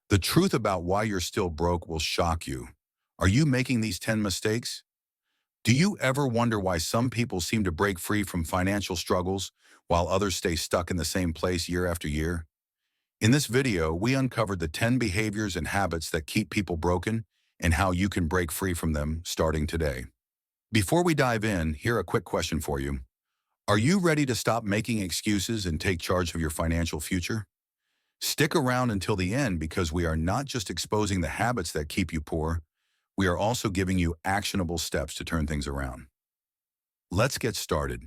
The truth about why you're still broke will shock you. Are you making these 10 mistakes? Do you ever wonder why some people seem to break free from financial struggles while others stay stuck in the same place year after year? In this video, we uncovered the 10 behaviors and habits that keep people broken and how you can break free from them starting today. Before we dive in, here a quick question for you. Are you ready to stop making excuses and take charge of your financial future? Stick around until the end because we are not just exposing the habits that keep you poor, we are also giving you actionable steps to turn things around. Let's get started.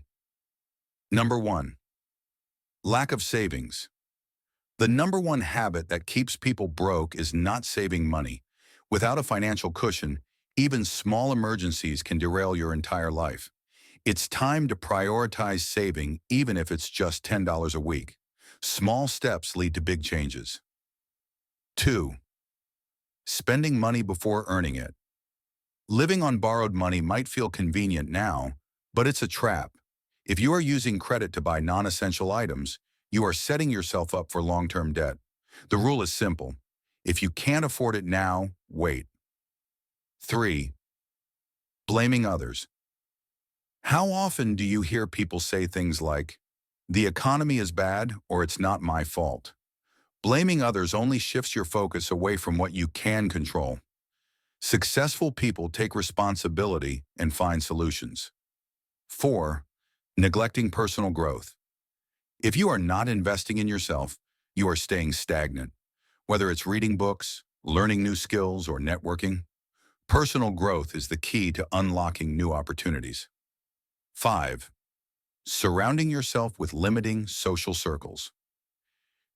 Number 1. Lack of savings. The number one habit that keeps people broke is not saving money. Without a financial cushion, even small emergencies can derail your entire life. It's time to prioritize saving, even if it's just $10 a week. Small steps lead to big changes. 2. Spending money before earning it. Living on borrowed money might feel convenient now, but it's a trap. If you are using credit to buy non-essential items, you are setting yourself up for long-term debt. The rule is simple. If you can't afford it now, wait. 3. Blaming others. How often do you hear people say things like, "The economy is bad," or "It's not my fault"? Blaming others only shifts your focus away from what you can control. Successful people take responsibility and find solutions. 4. Neglecting personal growth. If you are not investing in yourself, you are staying stagnant. Whether it's reading books, learning new skills, or networking, personal growth is the key to unlocking new opportunities. 5. Surrounding yourself with limiting social circles.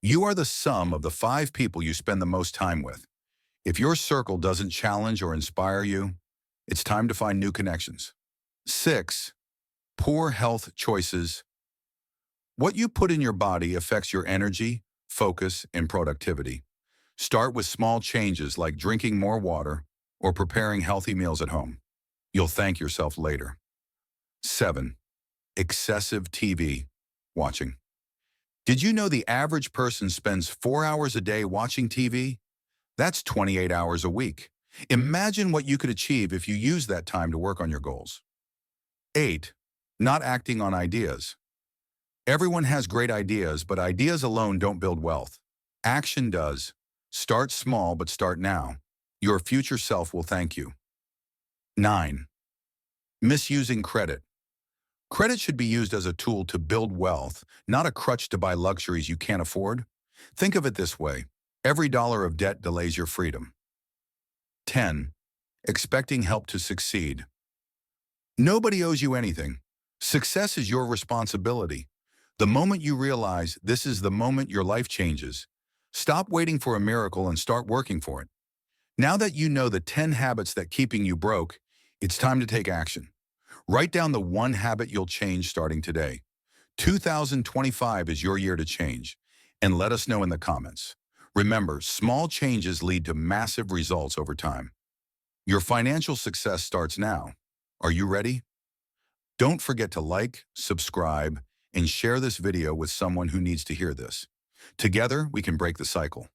You are the sum of the 5 people you spend the most time with. If your circle doesn't challenge or inspire you, it's time to find new connections. 6. Poor health choices. What you put in your body affects your energy, focus, and productivity. Start with small changes like drinking more water or preparing healthy meals at home. You'll thank yourself later. 7. Excessive TV watching. Did you know the average person spends 4 hours a day watching TV? That's 28 hours a week. Imagine what you could achieve if you use that time to work on your goals. 8. Not acting on ideas. Everyone has great ideas, but ideas alone don't build wealth. Action does. Start small, but start now. Your future self will thank you. 9. Misusing credit. Credit should be used as a tool to build wealth, not a crutch to buy luxuries you can't afford. Think of it this way. Every dollar of debt delays your freedom. 10. Expecting help to succeed. Nobody owes you anything. Success is your responsibility. The moment you realize this is the moment your life changes, stop waiting for a miracle and start working for it. Now that you know the 10 habits that keeping you broke, it's time to take action. Write down the one habit you'll change starting today. 2025 is your year to change, and let us know in the comments. Remember, small changes lead to massive results over time. Your financial success starts now. Are you ready? Don't forget to like, subscribe, and share this video with someone who needs to hear this. Together, we can break the cycle.